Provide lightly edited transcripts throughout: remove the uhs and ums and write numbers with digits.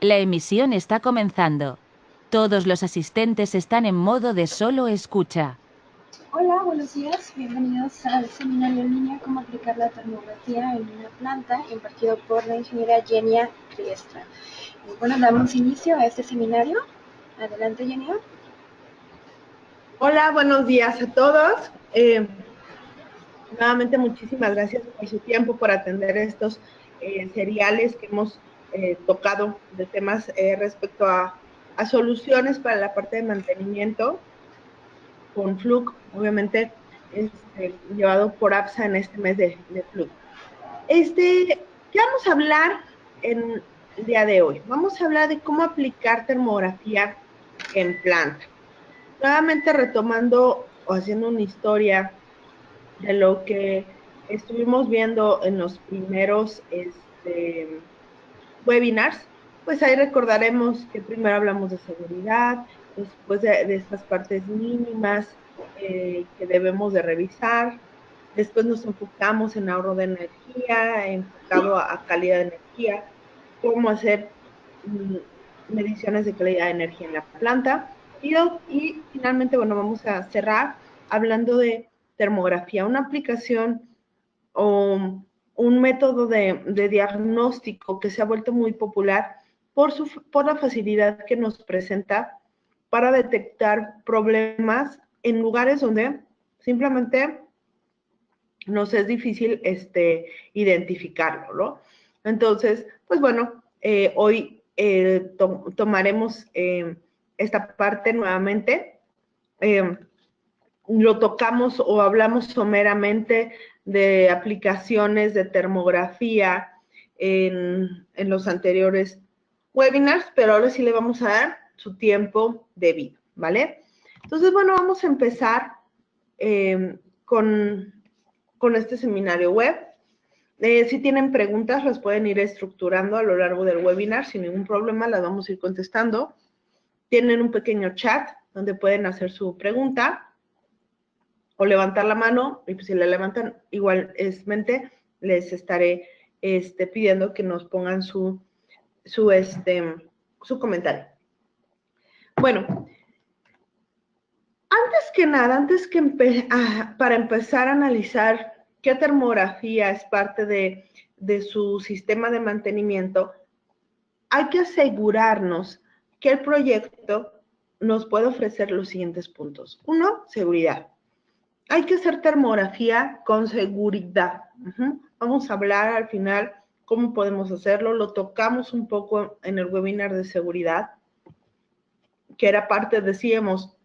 La emisión está comenzando. Todos los asistentes están en modo de solo escucha. Hola, buenos días. Bienvenidos al seminario en línea Cómo aplicar la termografía en una planta, impartido por la ingeniera Genia Riestra. Bueno, damos inicio a este seminario. Adelante, Genia. Hola, buenos días a todos. Nuevamente, muchísimas gracias por su tiempo, por atender estos seriales que hemos tocado de temas respecto a soluciones para la parte de mantenimiento con Fluke, obviamente llevado por APSA en este mes de Fluke. ¿Qué vamos a hablar en el día de hoy? Vamos a hablar de cómo aplicar termografía en planta. Nuevamente retomando o haciendo una historia de lo que estuvimos viendo en los primeros webinars, pues ahí recordaremos que primero hablamos de seguridad, después de estas partes mínimas que debemos de revisar, después nos enfocamos en ahorro de energía, enfocado a calidad de energía, cómo hacer mediciones de calidad de energía en la planta, y finalmente, bueno, vamos a cerrar hablando de termografía, una aplicación o un método de diagnóstico que se ha vuelto muy popular por la facilidad que nos presenta para detectar problemas en lugares donde simplemente nos es difícil identificarlo, ¿no? Entonces, pues bueno, hoy tomaremos esta parte nuevamente. Lo tocamos o hablamos someramente de aplicaciones de termografía en los anteriores webinars, pero ahora sí le vamos a dar su tiempo debido, ¿vale? Entonces, bueno, vamos a empezar con este seminario web. Si tienen preguntas, las pueden ir estructurando a lo largo del webinar sin ningún problema, las vamos a ir contestando. Tienen un pequeño chat donde pueden hacer su pregunta o levantar la mano, y pues si la levantan igualmente les estaré pidiendo que nos pongan su comentario. Bueno, para empezar a analizar qué termografía es parte de su sistema de mantenimiento, hay que asegurarnos que el proyecto nos puede ofrecer los siguientes puntos. 1, seguridad. Hay que hacer termografía con seguridad. Vamos a hablar al final cómo podemos hacerlo. Lo tocamos un poco en el webinar de seguridad, que era parte, decíamos,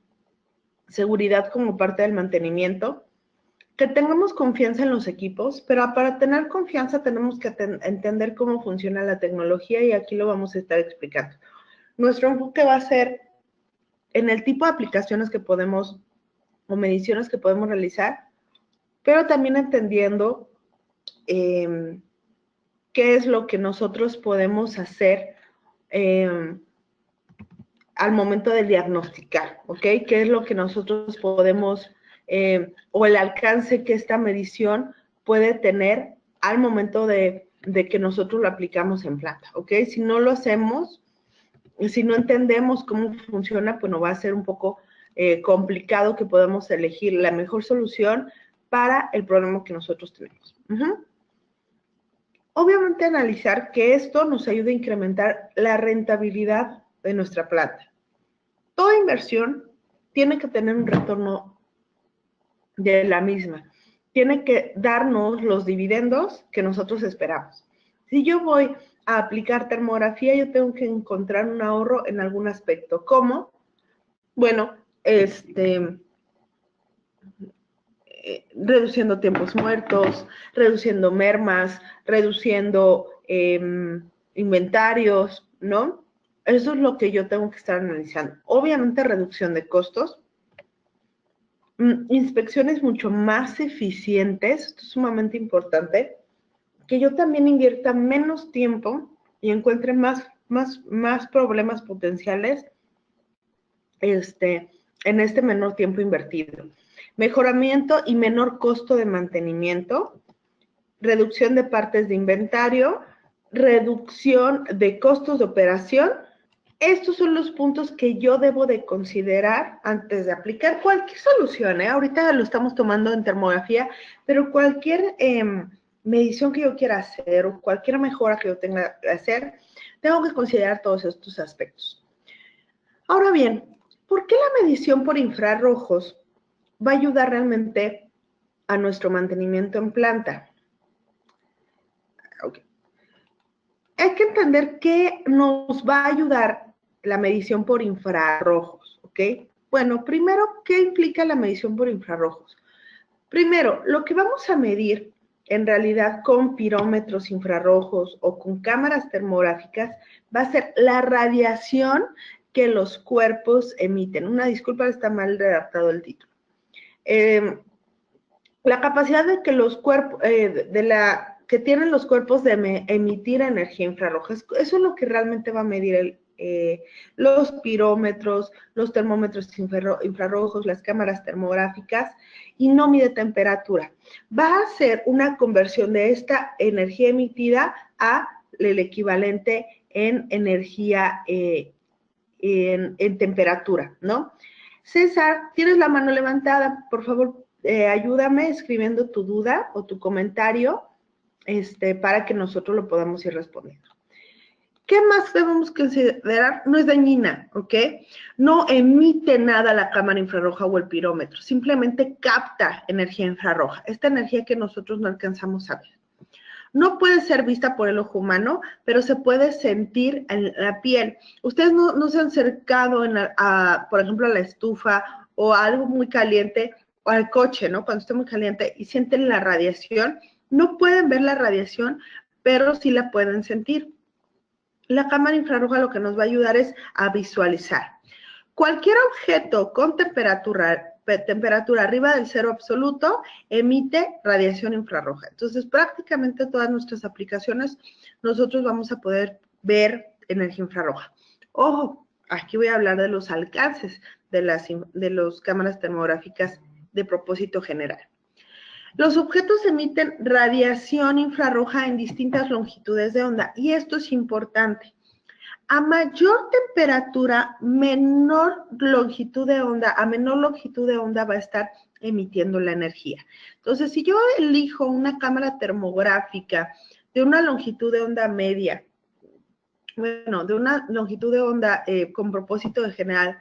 seguridad como parte del mantenimiento. Que tengamos confianza en los equipos, pero para tener confianza tenemos que entender cómo funciona la tecnología y aquí lo vamos a estar explicando. Nuestro enfoque va a ser en el tipo de aplicaciones que podemos o mediciones que podemos realizar, pero también entendiendo qué es lo que nosotros podemos hacer al momento de diagnosticar, ¿ok? ¿Qué es lo que nosotros podemos, o el alcance que esta medición puede tener al momento de que nosotros lo aplicamos en planta, ¿ok? Si no lo hacemos, si no entendemos cómo funciona, pues nos va a ser un poco complicado que podamos elegir la mejor solución para el problema que nosotros tenemos. Obviamente, analizar que esto nos ayude a incrementar la rentabilidad de nuestra planta. Toda inversión tiene que tener un retorno de la misma. Tiene que darnos los dividendos que nosotros esperamos. Si yo voy a aplicar termografía, yo tengo que encontrar un ahorro en algún aspecto. ¿Cómo? Bueno, reduciendo tiempos muertos, reduciendo mermas, reduciendo inventarios, ¿no? Eso es lo que yo tengo que estar analizando. Obviamente, reducción de costos, inspecciones mucho más eficientes, esto es sumamente importante, que yo también invierta menos tiempo y encuentre más problemas potenciales en este menor tiempo invertido. Mejoramiento y menor costo de mantenimiento, reducción de partes de inventario, reducción de costos de operación. Estos son los puntos que yo debo de considerar antes de aplicar cualquier solución, ¿eh? Ahorita lo estamos tomando en termografía, pero cualquier medición que yo quiera hacer o cualquier mejora que yo tenga que hacer, tengo que considerar todos estos aspectos. Ahora bien, ¿por qué la medición por infrarrojos va a ayudar realmente a nuestro mantenimiento en planta? Okay. Hay que entender qué nos va a ayudar la medición por infrarrojos, ¿ok? Bueno, primero, ¿qué implica la medición por infrarrojos? Primero, lo que vamos a medir en realidad con pirómetros infrarrojos o con cámaras termográficas va a ser la radiación que los cuerpos emiten. Una disculpa, está mal redactado el título. La capacidad de que los cuerpos, que tienen los cuerpos de emitir energía infrarroja. Eso es lo que realmente va a medir los pirómetros, los termómetros infrarrojos, las cámaras termográficas, y no mide temperatura. Va a ser una conversión de esta energía emitida a el equivalente en energía en temperatura, ¿no? César, tienes la mano levantada, por favor, ayúdame escribiendo tu duda o tu comentario para que nosotros lo podamos ir respondiendo. ¿Qué más debemos considerar? No es dañina, ¿ok? No emite nada la cámara infrarroja o el pirómetro, simplemente capta energía infrarroja, esta energía que nosotros no alcanzamos a ver. No puede ser vista por el ojo humano, pero se puede sentir en la piel. Ustedes no se han acercado, por ejemplo, a la estufa o a algo muy caliente, o al coche, ¿no? Cuando esté muy caliente y sienten la radiación, no pueden ver la radiación, pero sí la pueden sentir. La cámara infrarroja lo que nos va a ayudar es a visualizar. Cualquier objeto con temperatura arriba del cero absoluto emite radiación infrarroja. Entonces, prácticamente todas nuestras aplicaciones, nosotros vamos a poder ver energía infrarroja. Ojo, aquí voy a hablar de los alcances de las cámaras termográficas de propósito general. Los objetos emiten radiación infrarroja en distintas longitudes de onda, y esto es importante. A mayor temperatura, menor longitud de onda, a menor longitud de onda va a estar emitiendo la energía. Entonces, si yo elijo una cámara termográfica de una longitud de onda media, bueno, de una longitud de onda con propósito de general,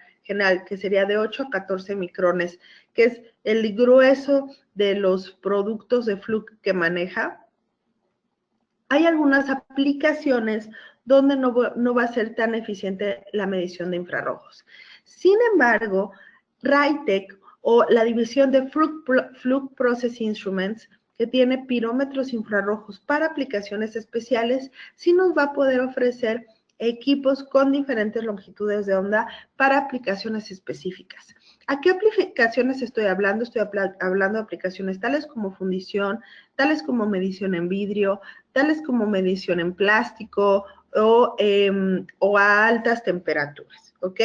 que sería de 8 a 14 micrones, que es el grueso de los productos de Fluke que maneja, hay algunas aplicaciones donde no va a ser tan eficiente la medición de infrarrojos. Sin embargo, Raytec o la división de Fluke Process Instruments, que tiene pirómetros infrarrojos para aplicaciones especiales, sí nos va a poder ofrecer equipos con diferentes longitudes de onda para aplicaciones específicas. ¿A qué aplicaciones estoy hablando? Estoy hablando de aplicaciones tales como fundición, tales como medición en vidrio, tales como medición en plástico o a altas temperaturas, ¿ok?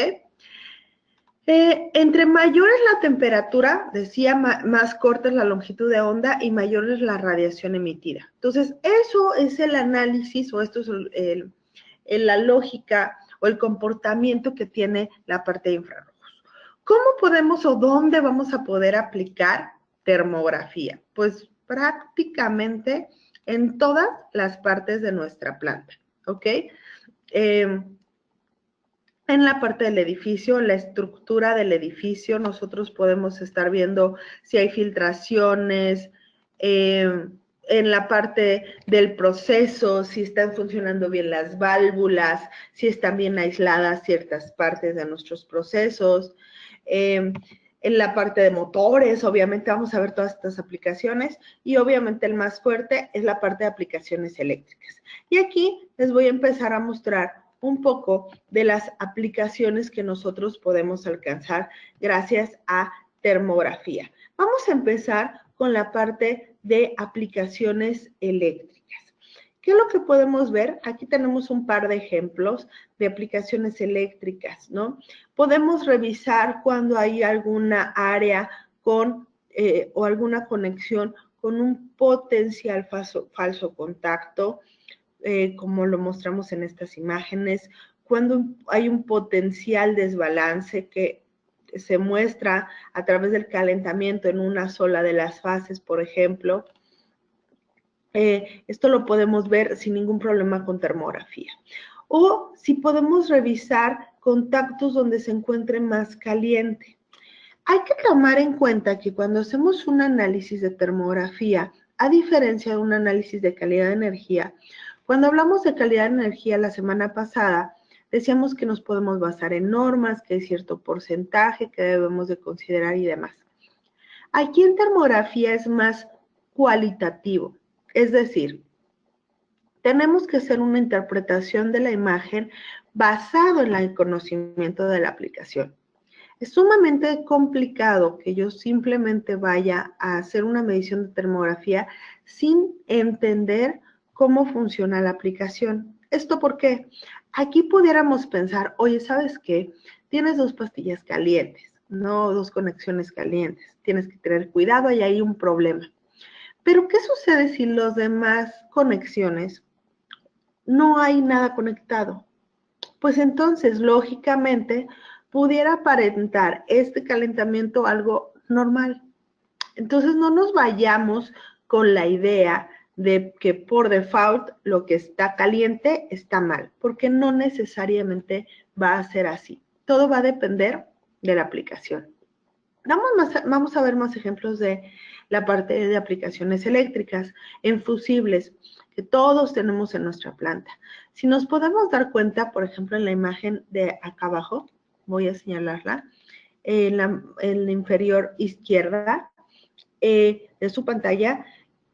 Entre mayor es la temperatura, decía, más corta es la longitud de onda y mayor es la radiación emitida. Entonces, eso es el análisis, o esto es la lógica o el comportamiento que tiene la parte de infrarrojos. ¿Cómo podemos o dónde vamos a poder aplicar termografía? Pues prácticamente en todas las partes de nuestra planta, ¿ok? En la parte del edificio, la estructura del edificio, nosotros podemos estar viendo si hay filtraciones, en la parte del proceso, si están funcionando bien las válvulas, si están bien aisladas ciertas partes de nuestros procesos. En la parte de motores, obviamente vamos a ver todas estas aplicaciones, y obviamente el más fuerte es la parte de aplicaciones eléctricas. Y aquí les voy a empezar a mostrar un poco de las aplicaciones que nosotros podemos alcanzar gracias a termografía. Vamos a empezar con la parte de aplicaciones eléctricas. ¿Qué es lo que podemos ver? Aquí tenemos un par de ejemplos de aplicaciones eléctricas, ¿no? Podemos revisar cuando hay alguna área con o alguna conexión con un potencial falso contacto, como lo mostramos en estas imágenes, cuando hay un potencial desbalance que se muestra a través del calentamiento en una sola de las fases, por ejemplo. Esto lo podemos ver sin ningún problema con termografía. O si podemos revisar contactos donde se encuentre más caliente. Hay que tomar en cuenta que cuando hacemos un análisis de termografía, a diferencia de un análisis de calidad de energía, cuando hablamos de calidad de energía la semana pasada, decíamos que nos podemos basar en normas, que hay cierto porcentaje que debemos de considerar y demás. Aquí en termografía es más cualitativo, es decir, tenemos que hacer una interpretación de la imagen basado en el conocimiento de la aplicación. Es sumamente complicado que yo simplemente vaya a hacer una medición de termografía sin entender cómo funciona la aplicación. ¿Esto por qué? Aquí pudiéramos pensar, oye, ¿sabes qué? Tienes 2 pastillas calientes, no 2 conexiones calientes. Tienes que tener cuidado y hay un problema. Pero, ¿qué sucede si las demás conexiones no hay nada conectado? Pues entonces, lógicamente, pudiera aparentar este calentamiento algo normal. Entonces, no nos vayamos con la idea de que por default lo que está caliente está mal, porque no necesariamente va a ser así. Todo va a depender de la aplicación. Vamos a ver más ejemplos de la parte de aplicaciones eléctricas en fusibles que todos tenemos en nuestra planta. Si nos podemos dar cuenta, por ejemplo, en la imagen de acá abajo, voy a señalarla, en la inferior izquierda de su pantalla,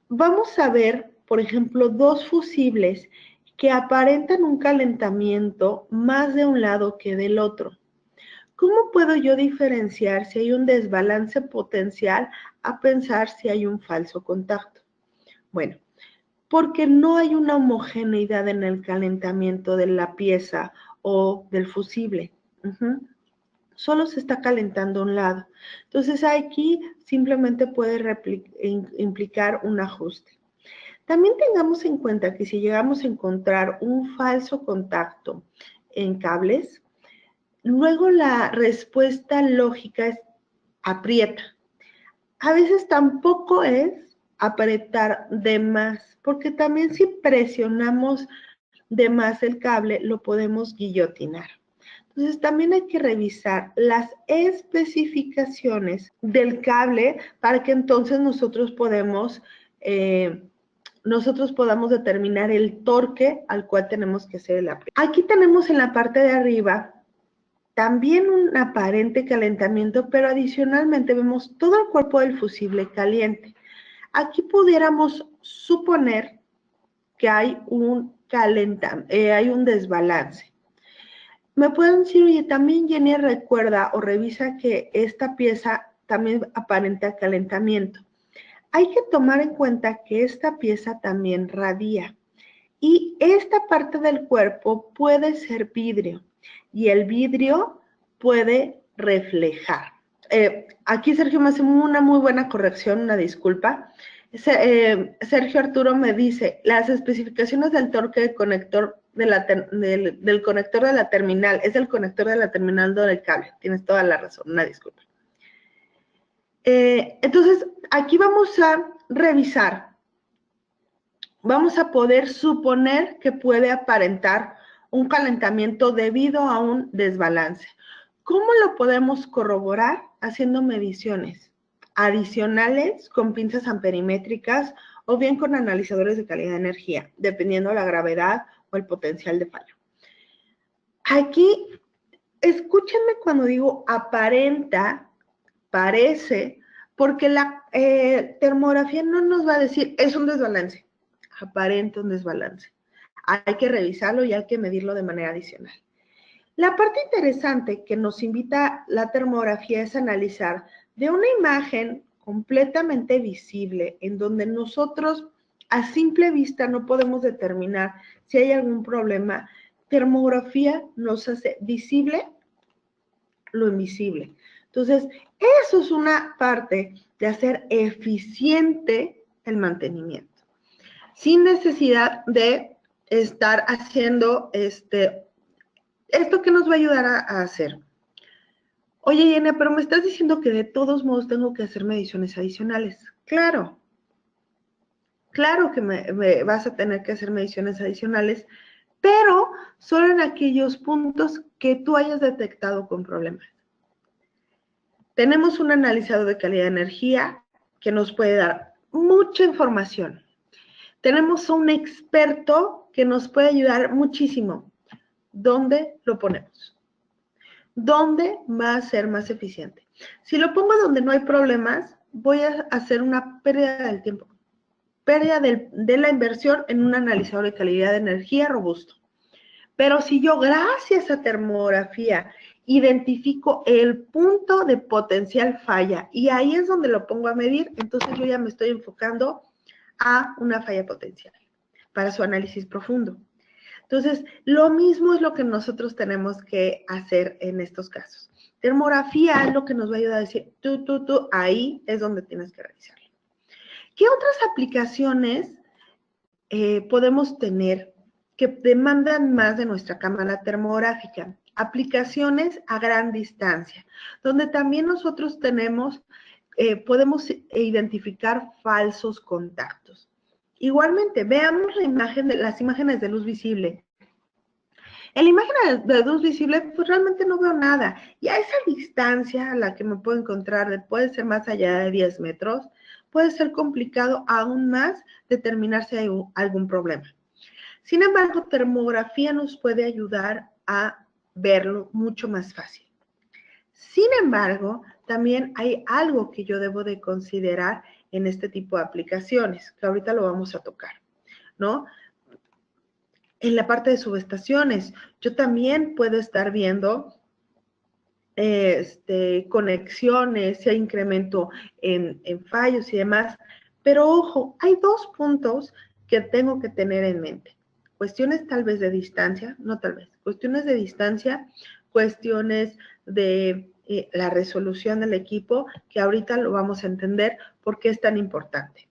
vamos a ver, por ejemplo, 2 fusibles que aparentan un calentamiento más de un lado que del otro. ¿Cómo puedo yo diferenciar si hay un desbalance potencial a pensar si hay un falso contacto? Bueno, porque no hay una homogeneidad en el calentamiento de la pieza o del fusible. Solo se está calentando un lado. Entonces aquí simplemente puede implicar un ajuste. También tengamos en cuenta que si llegamos a encontrar un falso contacto en cables, luego la respuesta lógica es aprieta. A veces tampoco es apretar de más, porque también si presionamos de más el cable, lo podemos guillotinar. Entonces también hay que revisar las especificaciones del cable para que entonces nosotros podamos determinar el torque al cual tenemos que hacer el apriete. Aquí tenemos en la parte de arriba también un aparente calentamiento, pero adicionalmente vemos todo el cuerpo del fusible caliente. Aquí pudiéramos suponer que hay un desbalance. Me pueden decir, oye, también Jenny recuerda o revisa que esta pieza también aparenta calentamiento. Hay que tomar en cuenta que esta pieza también radia y esta parte del cuerpo puede ser vidrio y el vidrio puede reflejar. Aquí Sergio me hace una muy buena corrección, una disculpa. Sergio Arturo me dice, las especificaciones del torque del conector del conector de la terminal, es el conector de la terminal del cable. Tienes toda la razón, una disculpa. Entonces, aquí vamos a revisar. Vamos a poder suponer que puede aparentar un calentamiento debido a un desbalance. ¿Cómo lo podemos corroborar? Haciendo mediciones adicionales con pinzas amperimétricas o bien con analizadores de calidad de energía, dependiendo de la gravedad o el potencial de fallo. Aquí, escúchenme cuando digo aparenta, parece, porque la termografía no nos va a decir es un desbalance, aparenta un desbalance. Hay que revisarlo y hay que medirlo de manera adicional. La parte interesante que nos invita la termografía es analizar de una imagen completamente visible en donde nosotros a simple vista no podemos determinar si hay algún problema, termografía nos hace visible lo invisible. Entonces, eso es una parte de hacer eficiente el mantenimiento, sin necesidad de estar haciendo esto que nos va a ayudar a hacer. Oye, Yenia, pero me estás diciendo que de todos modos tengo que hacer mediciones adicionales. Claro que me vas a tener que hacer mediciones adicionales, pero solo en aquellos puntos que tú hayas detectado con problemas. Tenemos un analizador de calidad de energía que nos puede dar mucha información. Tenemos a un experto que nos puede ayudar muchísimo. ¿Dónde lo ponemos? ¿Dónde va a ser más eficiente? Si lo pongo donde no hay problemas, voy a hacer una pérdida del tiempo. Pérdida de la inversión en un analizador de calidad de energía robusto. Pero si yo, gracias a termografía, identifico el punto de potencial falla y ahí es donde lo pongo a medir, entonces yo ya me estoy enfocando a una falla potencial para su análisis profundo. Entonces, lo mismo es lo que nosotros tenemos que hacer en estos casos. Termografía es lo que nos va a ayudar a decir, ahí es donde tienes que revisarlo. ¿Qué otras aplicaciones podemos tener que demandan más de nuestra cámara termográfica? Aplicaciones a gran distancia, donde también nosotros podemos identificar falsos contactos. Igualmente, veamos las imágenes de luz visible. En la imagen de luz visible, pues realmente no veo nada. Y a esa distancia a la que me puedo encontrar, puede ser más allá de 10 metros, puede ser complicado aún más determinar si hay algún problema. Sin embargo, termografía nos puede ayudar a verlo mucho más fácil. Sin embargo, también hay algo que yo debo de considerar en este tipo de aplicaciones, que ahorita lo vamos a tocar, ¿no? En la parte de subestaciones, yo también puedo estar viendo conexiones, si hay incremento en fallos y demás, pero ojo, hay dos puntos que tengo que tener en mente. Cuestiones tal vez de distancia, no tal vez, cuestiones de distancia, cuestiones de la resolución del equipo, que ahorita lo vamos a entender por qué es tan importante.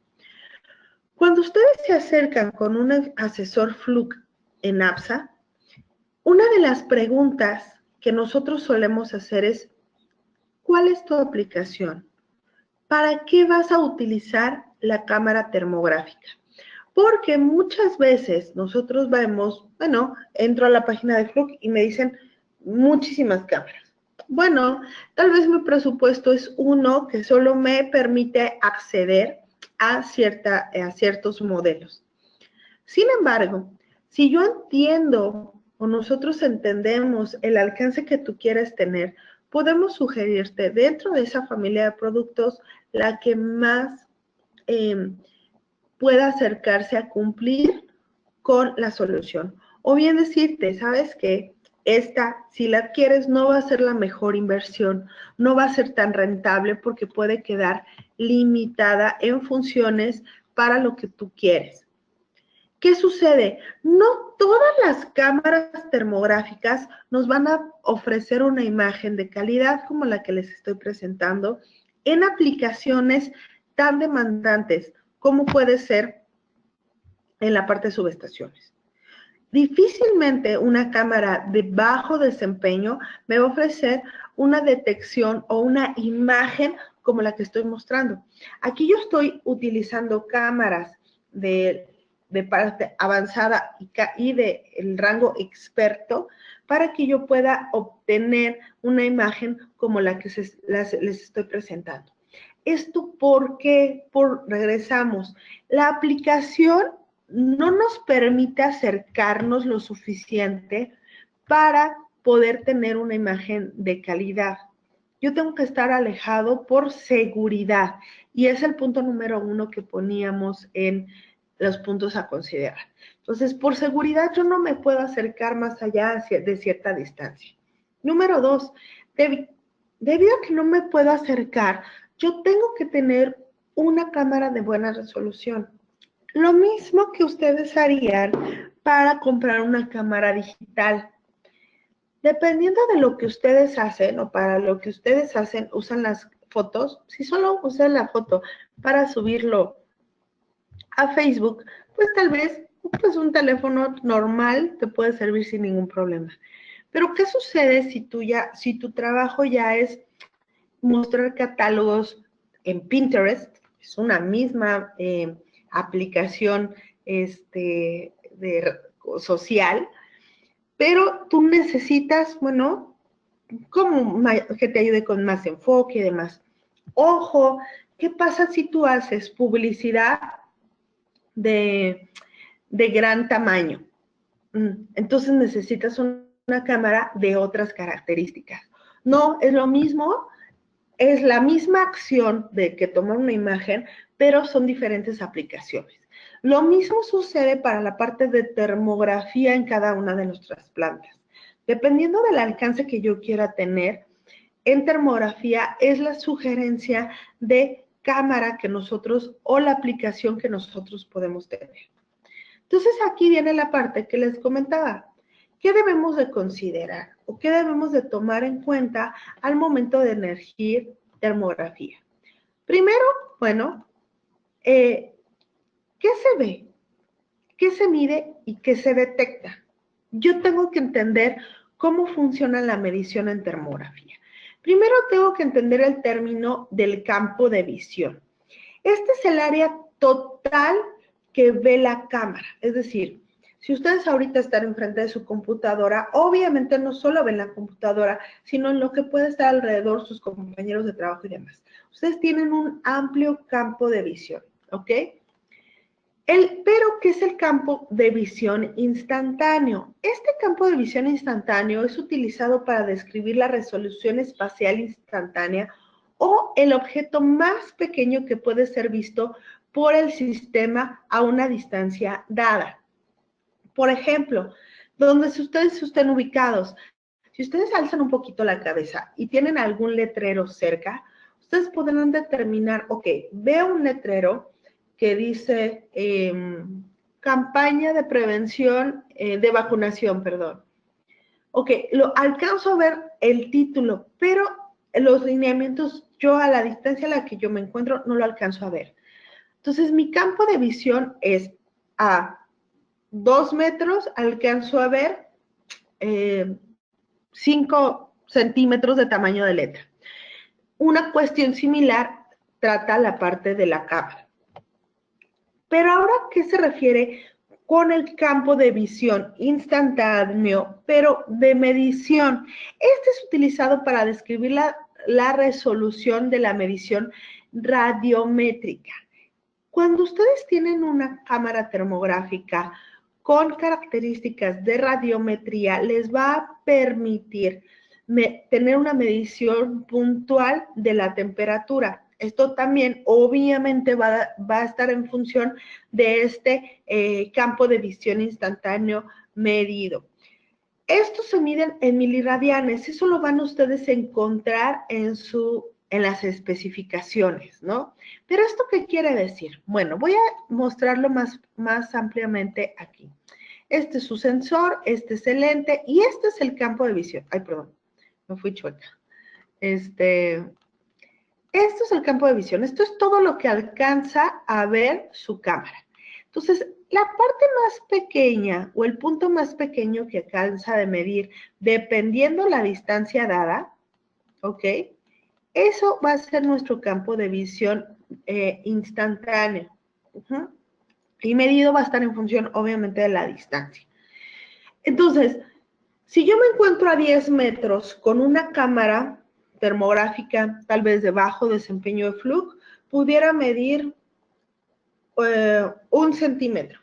Cuando ustedes se acercan con un asesor Fluke en APSA, una de las preguntas que nosotros solemos hacer es, ¿cuál es tu aplicación? ¿Para qué vas a utilizar la cámara termográfica? Porque muchas veces nosotros vemos, bueno, entro a la página de Fluke y me dicen muchísimas cámaras. Bueno, tal vez mi presupuesto es uno que solo me permite acceder a ciertos modelos. Sin embargo, si yo entiendo o nosotros entendemos el alcance que tú quieres tener, podemos sugerirte dentro de esa familia de productos la que más pueda acercarse a cumplir con la solución. O bien decirte, ¿sabes qué? Esta, si la adquieres, no va a ser la mejor inversión, no va a ser tan rentable porque puede quedar limitada en funciones para lo que tú quieres. ¿Qué sucede? No todas las cámaras termográficas nos van a ofrecer una imagen de calidad como la que les estoy presentando en aplicaciones tan demandantes como puede ser en la parte de subestaciones. Difícilmente una cámara de bajo desempeño me va a ofrecer una detección o una imagen como la que estoy mostrando. Aquí yo estoy utilizando cámaras de parte avanzada y del rango experto para que yo pueda obtener una imagen como la que les estoy presentando. ¿Esto por qué? Regresamos. La aplicación no nos permite acercarnos lo suficiente para poder tener una imagen de calidad. Yo tengo que estar alejado por seguridad y es el punto número 1 que poníamos en los puntos a considerar. Entonces, por seguridad yo no me puedo acercar más allá de cierta distancia. Número 2, debido a que no me puedo acercar, yo tengo que tener una cámara de buena resolución. Lo mismo que ustedes harían para comprar una cámara digital. Dependiendo de lo que ustedes hacen o para lo que ustedes hacen, usan las fotos. Si solo usan la foto para subirlo a Facebook, pues tal vez pues un teléfono normal te puede servir sin ningún problema. Pero ¿qué sucede si tu trabajo ya es mostrar catálogos en Pinterest? Es una misma aplicación social, pero tú necesitas, bueno, que te ayude con más enfoque y demás. Ojo, ¿qué pasa si tú haces publicidad de gran tamaño? Entonces necesitas una cámara de otras características. No, es lo mismo, es la misma acción de que tomar una imagen, pero son diferentes aplicaciones. Lo mismo sucede para la parte de termografía en cada una de nuestras plantas. Dependiendo del alcance que yo quiera tener, en termografía es la sugerencia de cámara que nosotros o la aplicación que nosotros podemos tener. Entonces aquí viene la parte que les comentaba. ¿Qué debemos de considerar o qué debemos de tomar en cuenta al momento de elegir termografía? Primero, bueno, ¿qué se ve? ¿Qué se mide y qué se detecta? Yo tengo que entender cómo funciona la medición en termografía. Primero tengo que entender el término del campo de visión. Este es el área total que ve la cámara. Es decir, si ustedes ahorita están enfrente de su computadora, obviamente no solo ven la computadora, sino en lo que puede estar alrededor sus compañeros de trabajo y demás. Ustedes tienen un amplio campo de visión, ¿ok? Pero, ¿qué es el campo de visión instantáneo? Este campo de visión instantáneo es utilizado para describir la resolución espacial instantánea o el objeto más pequeño que puede ser visto por el sistema a una distancia dada. Por ejemplo, donde ustedes estén ubicados, si ustedes alzan un poquito la cabeza y tienen algún letrero cerca, ustedes podrán determinar, ok, veo un letrero que dice campaña de prevención, de vacunación, perdón. Ok, lo alcanzo a ver el título, pero los lineamientos, yo a la distancia a la que yo me encuentro, no lo alcanzo a ver. Entonces, mi campo de visión es a 2 metros, alcanzo a ver 5 centímetros de tamaño de letra. Una cuestión similar trata la parte de la cámara. Pero ahora, ¿qué se refiere con el campo de visión instantáneo, pero de medición? Este es utilizado para describir la resolución de la medición radiométrica. Cuando ustedes tienen una cámara termográfica con características de radiometría, les va a permitir tener una medición puntual de la temperatura. Esto también obviamente va a estar en función de este campo de visión instantáneo medido. Estos se miden en miliradianes, eso lo van ustedes a encontrar en las especificaciones, ¿no? Pero ¿esto qué quiere decir? Bueno, voy a mostrarlo más ampliamente aquí. Este es su sensor, este es el lente y este es el campo de visión. Ay, perdón, me fui chueca. Esto es el campo de visión. Esto es todo lo que alcanza a ver su cámara. Entonces, la parte más pequeña o el punto más pequeño que alcanza de medir, dependiendo la distancia dada, ¿ok? Eso va a ser nuestro campo de visión instantáneo. Y medido va a estar en función, obviamente, de la distancia. Entonces, si yo me encuentro a 10 metros con una cámara termográfica, tal vez de bajo desempeño de flux, pudiera medir 1 centímetro.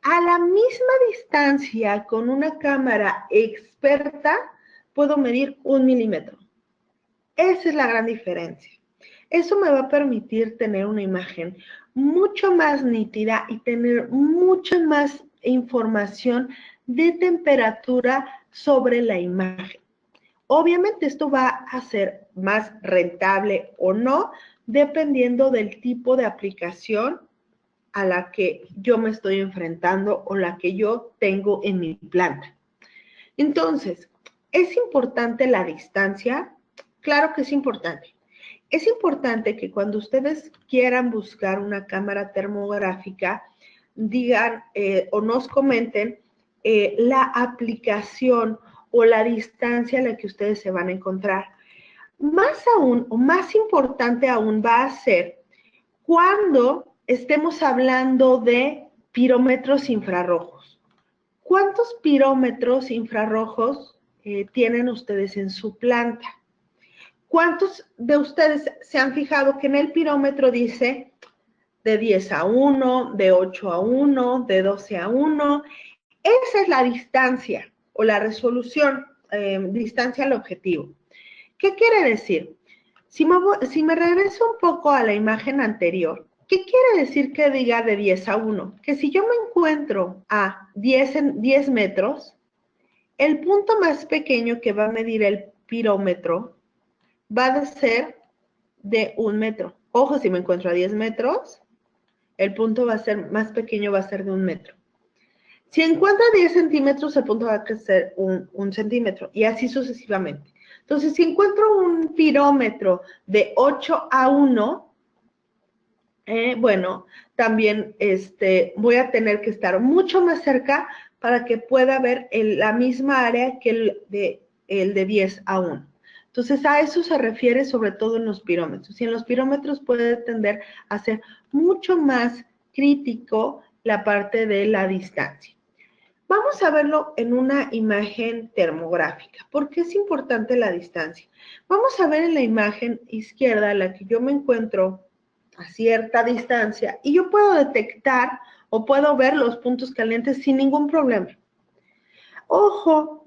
A la misma distancia, con una cámara experta, puedo medir 1 milímetro. Esa es la gran diferencia. Eso me va a permitir tener una imagen mucho más nítida y tener mucha más información de temperatura sobre la imagen. Obviamente esto va a ser más rentable o no, dependiendo del tipo de aplicación a la que yo me estoy enfrentando o la que yo tengo en mi planta. Entonces, ¿es importante la distancia? Claro que es importante. Es importante que cuando ustedes quieran buscar una cámara termográfica, digan o nos comenten la aplicación o la distancia a la que ustedes se van a encontrar. Más aún, o más importante aún, va a ser cuando estemos hablando de pirómetros infrarrojos. ¿Cuántos pirómetros infrarrojos tienen ustedes en su planta? ¿Cuántos de ustedes se han fijado que en el pirómetro dice de 10 a 1, de 8 a 1, de 12 a 1? Esa es la distancia o la resolución, distancia al objetivo. ¿Qué quiere decir? Si me regreso un poco a la imagen anterior, ¿qué quiere decir que diga de 10 a 1? Que si yo me encuentro a 10 metros, el punto más pequeño que va a medir el pirómetro va a ser de 1 metro. Ojo, si me encuentro a 10 metros, el punto va a ser más pequeño, va a ser de 1 metro. Si encuentro a 10 centímetros, el punto va a ser 1 centímetro, y así sucesivamente. Entonces, si encuentro un pirómetro de 8 a 1, bueno, también voy a tener que estar mucho más cerca para que pueda ver la misma área que el de 10 a 1. Entonces, a eso se refiere sobre todo en los pirómetros. Y en los pirómetros puede tender a ser mucho más crítico la parte de la distancia. Vamos a verlo en una imagen termográfica. ¿Por qué es importante la distancia? Vamos a ver en la imagen izquierda, la que yo me encuentro a cierta distancia, y yo puedo detectar o puedo ver los puntos calientes sin ningún problema. Ojo,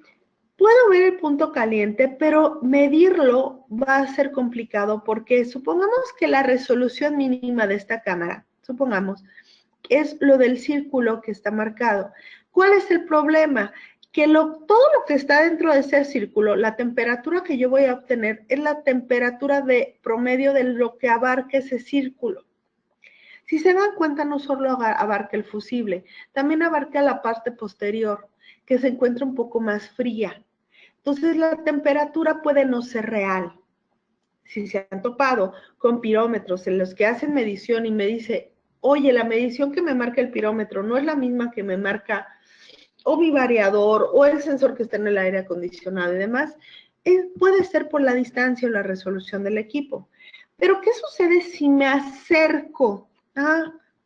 puedo ver el punto caliente, pero medirlo va a ser complicado porque supongamos que la resolución mínima de esta cámara, supongamos, es lo del círculo que está marcado. ¿Cuál es el problema? Que todo lo que está dentro de ese círculo, la temperatura que yo voy a obtener es la temperatura de promedio de lo que abarca ese círculo. Si se dan cuenta, no solo abarca el fusible, también abarca la parte posterior, que se encuentra un poco más fría. Entonces, la temperatura puede no ser real. Si se han topado con pirómetros en los que hacen medición y me dice, oye, la medición que me marca el pirómetro no es la misma que me marca o mi variador o el sensor que está en el aire acondicionado y demás, puede ser por la distancia o la resolución del equipo. Pero, ¿qué sucede si me acerco?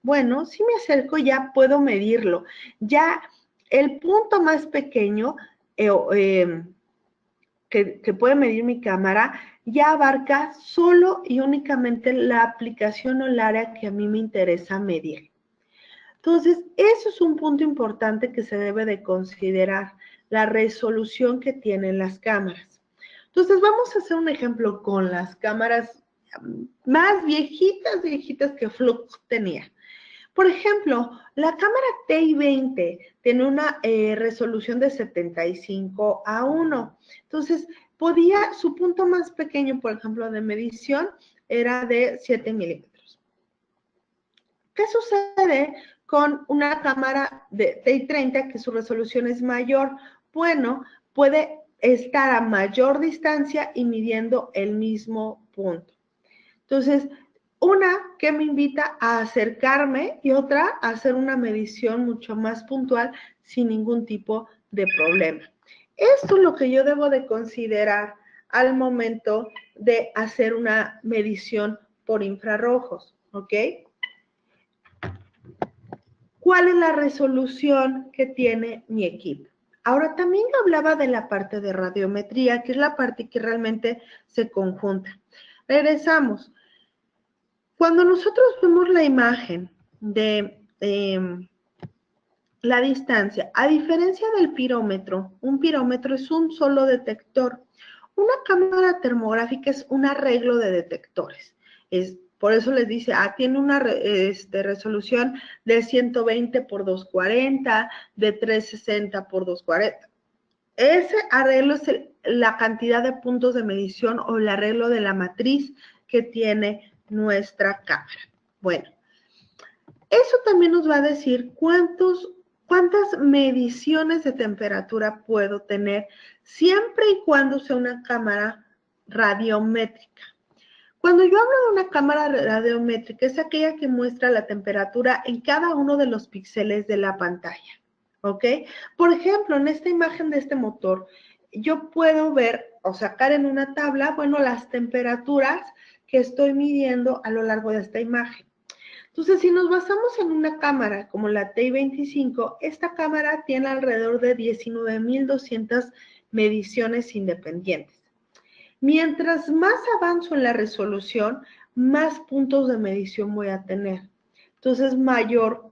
Bueno, si me acerco ya puedo medirlo. Ya el punto más pequeño que puede medir mi cámara ya abarca solo y únicamente la aplicación o el área que a mí me interesa medir. Entonces, eso es un punto importante que se debe de considerar, la resolución que tienen las cámaras. Entonces, vamos a hacer un ejemplo con las cámaras más viejitas que Flux tenía. Por ejemplo, la cámara TI-20 tiene una resolución de 75 a 1. Entonces, su punto más pequeño, por ejemplo, de medición era de 7 milímetros. ¿Qué sucede con una cámara de TI-30 que su resolución es mayor? Bueno, puede estar a mayor distancia y midiendo el mismo punto. Entonces, una que me invita a acercarme y otra a hacer una medición mucho más puntual sin ningún tipo de problema. Esto es lo que yo debo de considerar al momento de hacer una medición por infrarrojos, ¿ok? ¿Cuál es la resolución que tiene mi equipo? Ahora, también hablaba de la parte de radiometría, que es la parte que realmente se conjunta. Regresamos. Cuando nosotros vemos la imagen de la distancia, a diferencia del pirómetro, un pirómetro es un solo detector. Una cámara termográfica es un arreglo de detectores. Por eso les dice, tiene una resolución de 120 por 240, de 360 por 240. Ese arreglo es la cantidad de puntos de medición o el arreglo de la matriz que tiene nuestra cámara. Bueno, Eso también nos va a decir cuántas mediciones de temperatura puedo tener siempre y cuando sea una cámara radiométrica. Cuando yo hablo de una cámara radiométrica, es aquella que muestra la temperatura en cada uno de los píxeles de la pantalla, ¿ok? Por ejemplo, en esta imagen de este motor, yo puedo ver o sacar en una tabla, bueno, las temperaturas que estoy midiendo a lo largo de esta imagen. Entonces, si nos basamos en una cámara como la TI-25, esta cámara tiene alrededor de 19,200 mediciones independientes. Mientras más avanzo en la resolución, más puntos de medición voy a tener. Entonces, mayor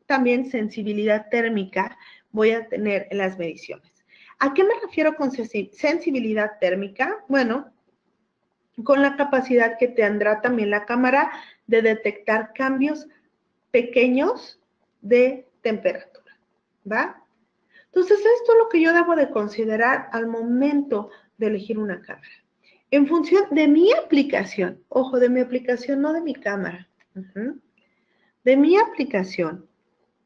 también sensibilidad térmica voy a tener en las mediciones. ¿A qué me refiero con sensibilidad térmica? Bueno, con la capacidad que tendrá también la cámara de detectar cambios pequeños de temperatura, ¿va? Entonces, esto es lo que yo debo de considerar al momento de elegir una cámara. En función de mi aplicación, ojo, de mi aplicación, no de mi cámara, de mi aplicación,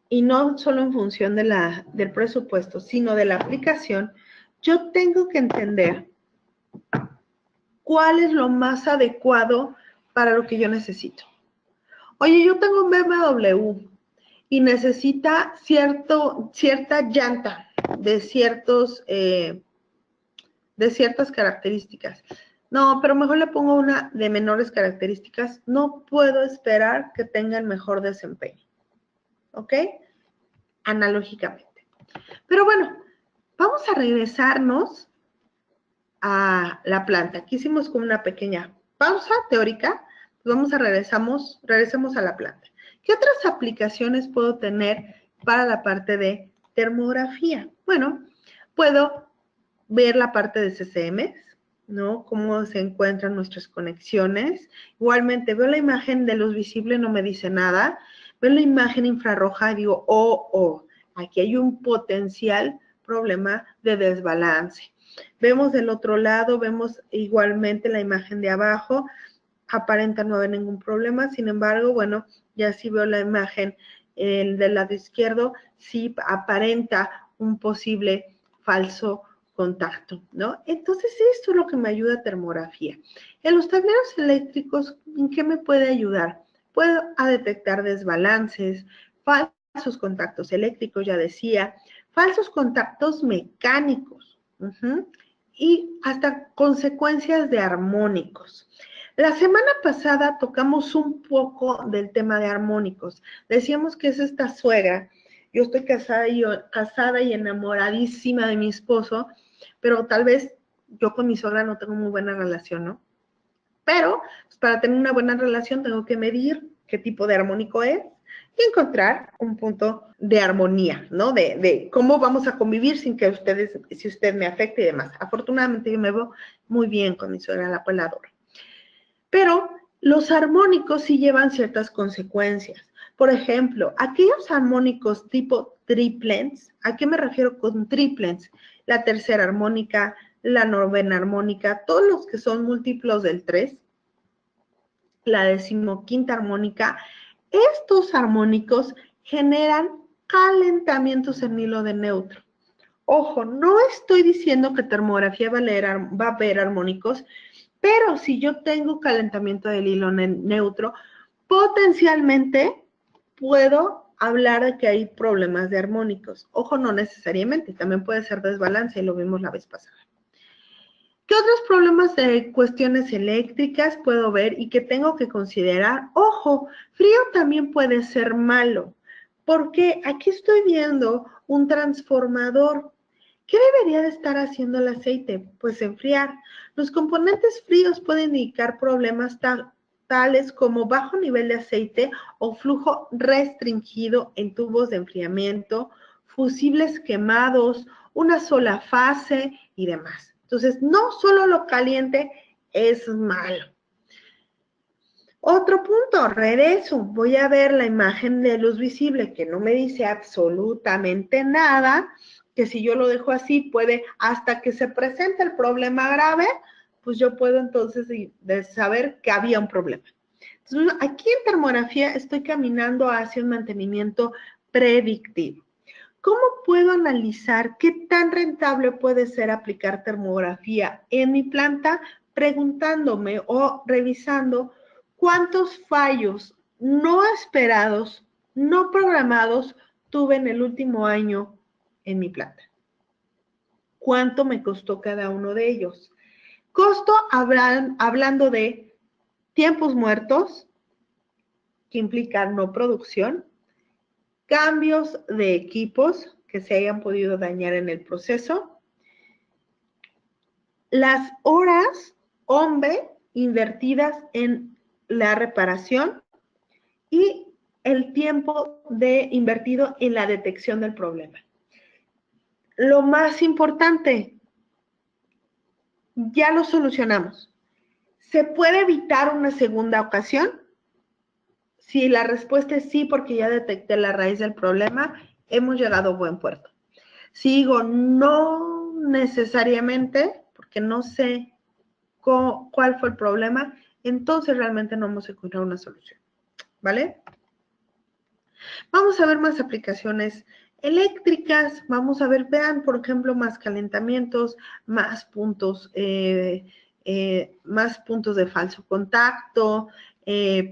y no solo en función del presupuesto, sino de la aplicación, yo tengo que entender cuál es lo más adecuado para lo que yo necesito. Oye, yo tengo un BMW y necesita cierta llanta de ciertas características. No, pero mejor le pongo una de menores características. No puedo esperar que tenga el mejor desempeño. ¿Ok? Analógicamente. Pero bueno, vamos a regresarnos a la planta. Aquí hicimos como una pequeña pausa teórica. Vamos a regresamos a la planta. ¿Qué otras aplicaciones puedo tener para la parte de termografía? Bueno, puedo ver la parte de CCMs, ¿no? Cómo se encuentran nuestras conexiones. Igualmente, veo la imagen de luz visible, no me dice nada. Veo la imagen infrarroja y digo, aquí hay un potencial problema de desbalance. Vemos del otro lado, vemos igualmente la imagen de abajo, aparenta no haber ningún problema, sin embargo, bueno, ya sí veo la imagen del lado izquierdo, sí aparenta un posible falso contacto, ¿no? Entonces, esto es lo que me ayuda a termografía. En los tableros eléctricos, ¿en qué me puede ayudar? Puedo detectar desbalances, falsos contactos eléctricos, ya decía, falsos contactos mecánicos, y hasta consecuencias de armónicos. La semana pasada tocamos un poco del tema de armónicos. Decíamos que es esta suegra. Yo estoy casada y enamoradísima de mi esposo, pero tal vez yo con mi suegra no tengo muy buena relación, ¿no? Pero pues, para tener una buena relación tengo que medir qué tipo de armónico es y encontrar un punto de armonía, ¿no? De cómo vamos a convivir sin que si usted me afecte y demás. Afortunadamente yo me veo muy bien con mi suegra, la cual adoro. Pero los armónicos sí llevan ciertas consecuencias. Por ejemplo, aquellos armónicos tipo triplets, ¿a qué me refiero con triplets? La tercera armónica, la novena armónica, todos los que son múltiplos del 3, la 15ª armónica, estos armónicos generan calentamientos en hilo de neutro. Ojo, no estoy diciendo que termografía va a ver armónicos, pero si yo tengo calentamiento del hilo neutro, potencialmente puedo hablar de que hay problemas de armónicos. Ojo, no necesariamente, también puede ser desbalance, y lo vimos la vez pasada. ¿Qué otros problemas de cuestiones eléctricas puedo ver y que tengo que considerar? Ojo, frío también puede ser malo, porque aquí estoy viendo un transformador. ¿Qué debería de estar haciendo el aceite? Pues enfriar. Los componentes fríos pueden indicar problemas tales como bajo nivel de aceite o flujo restringido en tubos de enfriamiento, fusibles quemados, una sola fase y demás. Entonces, no solo lo caliente es malo. Otro punto, regreso, voy a ver la imagen de luz visible que no me dice absolutamente nada, que si yo lo dejo así puede, hasta que se presente el problema grave, pues yo puedo entonces saber que había un problema. Entonces, aquí en termografía estoy caminando hacia un mantenimiento predictivo. ¿Cómo puedo analizar qué tan rentable puede ser aplicar termografía en mi planta? Preguntándome o revisando cuántos fallos no esperados, no programados tuve en el último año en mi planta. ¿Cuánto me costó cada uno de ellos? Costo, hablando de tiempos muertos, que implican no producción, cambios de equipos que se hayan podido dañar en el proceso, las horas hombre invertidas en la reparación y el tiempo invertido en la detección del problema. Lo más importante, ya lo solucionamos. ¿Se puede evitar una segunda ocasión? Si la respuesta es sí, porque ya detecté la raíz del problema, hemos llegado a buen puerto. Si digo no necesariamente, porque no sé cuál fue el problema, entonces realmente no hemos encontrado una solución, ¿vale? Vamos a ver más aplicaciones eléctricas, vamos a ver, vean, por ejemplo, más calentamientos, más puntos de falso contacto,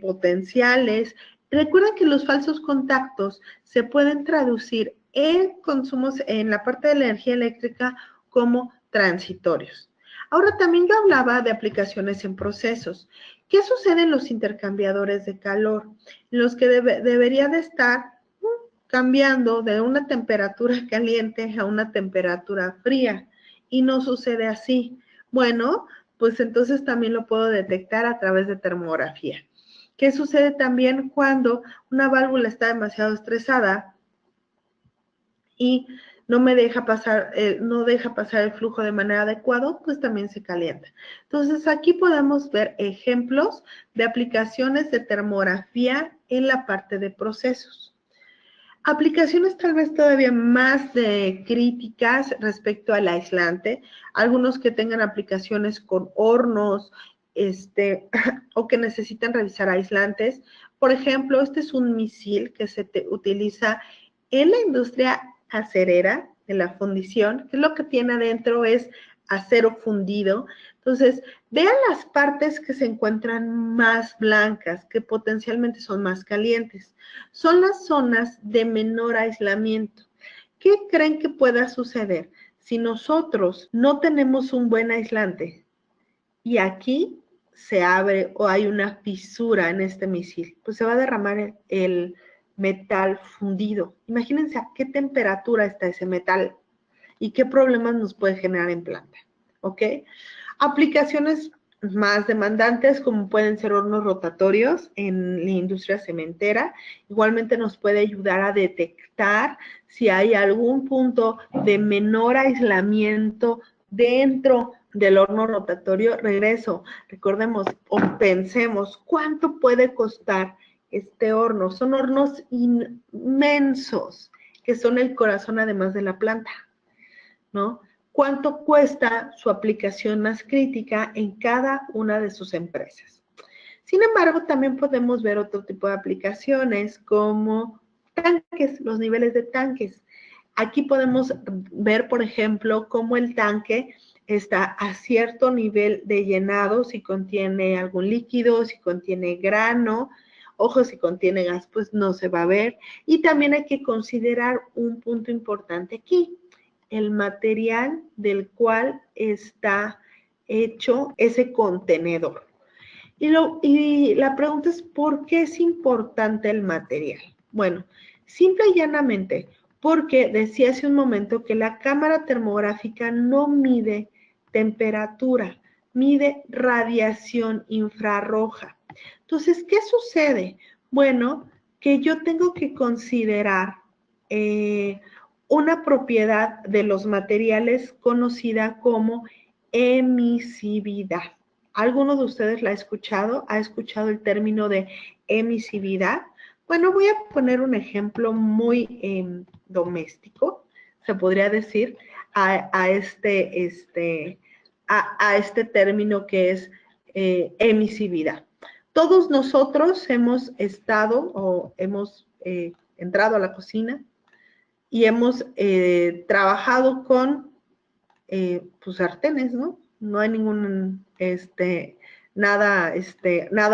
potenciales. Recuerden que los falsos contactos se pueden traducir en consumos en la parte de la energía eléctrica como transitorios. Ahora también yo hablaba de aplicaciones en procesos. ¿Qué sucede en los intercambiadores de calor? Los que debería de estar cambiando de una temperatura caliente a una temperatura fría y no sucede así. Bueno, pues entonces también lo puedo detectar a través de termografía. ¿Qué sucede también cuando una válvula está demasiado estresada y no deja pasar el flujo de manera adecuada? Pues también se calienta. Entonces, aquí podemos ver ejemplos de aplicaciones de termografía en la parte de procesos. Aplicaciones tal vez todavía más críticas respecto al aislante, algunos que tengan aplicaciones con hornos, o que necesitan revisar aislantes. Por ejemplo, este es un misil que se utiliza en la industria acerera, en la fundición, que lo que tiene adentro es acero fundido. Entonces, vean las partes que se encuentran más blancas, que potencialmente son más calientes. Son las zonas de menor aislamiento. ¿Qué creen que pueda suceder si nosotros no tenemos un buen aislante y aquí se abre o hay una fisura en este misil? Pues se va a derramar el metal fundido. Imagínense a qué temperatura está ese metal y qué problemas nos puede generar en planta, ¿ok? Aplicaciones más demandantes, como pueden ser hornos rotatorios en la industria cementera, igualmente nos puede ayudar a detectar si hay algún punto de menor aislamiento dentro del horno rotatorio. Regreso, recordemos o pensemos, ¿cuánto puede costar este horno? Son hornos inmensos, que son el corazón además de la planta, ¿no? ¿Cuánto cuesta su aplicación más crítica en cada una de sus empresas? Sin embargo, también podemos ver otro tipo de aplicaciones como tanques, los niveles de tanques. Aquí podemos ver, por ejemplo, cómo el tanque está a cierto nivel de llenado, si contiene algún líquido, si contiene grano. Ojo, si contiene gas, pues no se va a ver. Y también hay que considerar un punto importante aquí: el material del cual está hecho ese contenedor. Y la pregunta es, ¿por qué es importante el material? Bueno, simple y llanamente, porque decía hace un momento que la cámara termográfica no mide temperatura, mide radiación infrarroja. Entonces, ¿qué sucede? Bueno, que yo tengo que considerar una propiedad de los materiales conocida como emisividad. ¿Alguno de ustedes la ha escuchado? ¿Ha escuchado el término de emisividad? Bueno, voy a poner un ejemplo muy doméstico, se podría decir, a este término que es emisividad. Todos nosotros hemos estado o hemos entrado a la cocina y hemos trabajado con pues sartenes, ¿no? No hay ningún nada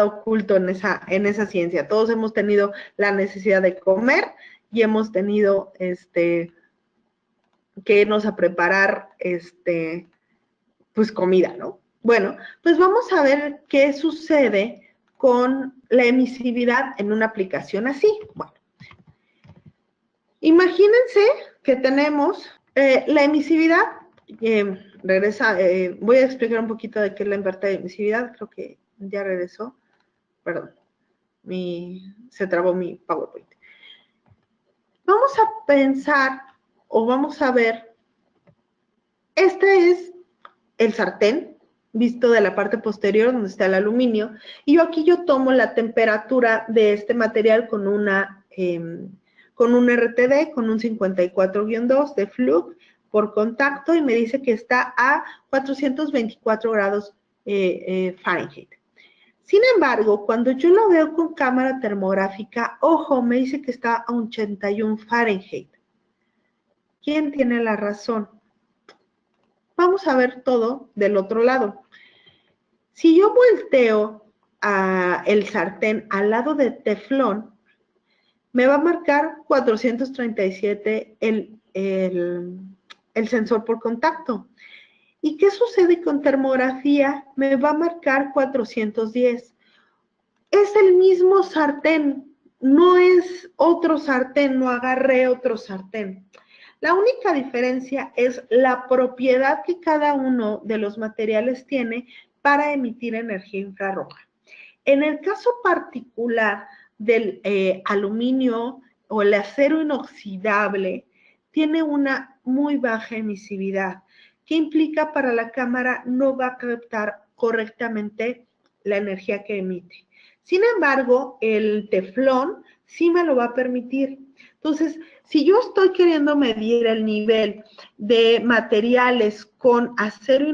oculto en esa ciencia. Todos hemos tenido la necesidad de comer y hemos tenido que irnos a preparar pues comida, ¿no? Bueno, pues vamos a ver qué sucede con la emisividad en una aplicación así. Bueno, imagínense que tenemos la emisividad, voy a explicar un poquito de qué es la invertida de emisividad, creo que ya regresó, perdón, se trabó mi PowerPoint. Vamos a pensar o vamos a ver, este es el sartén, visto de la parte posterior donde está el aluminio, y yo tomo la temperatura de este material con un RTD, con un 54-2 de Fluke por contacto, y me dice que está a 424 grados Fahrenheit. Sin embargo, cuando yo lo veo con cámara termográfica, ojo, me dice que está a 81 Fahrenheit. ¿Quién tiene la razón? Vamos a ver todo del otro lado. Si yo volteo el sartén al lado de teflón, me va a marcar 437 el sensor por contacto. ¿Y qué sucede con termografía? Me va a marcar 410. Es el mismo sartén, no es otro sartén, no agarré otro sartén. La única diferencia es la propiedad que cada uno de los materiales tiene para emitir energía infrarroja. En el caso particular del aluminio o el acero inoxidable, tiene una muy baja emisividad, que implica para la cámara no va a captar correctamente la energía que emite. Sin embargo, el teflón sí me lo va a permitir. Entonces, si yo estoy queriendo medir el nivel de materiales con acero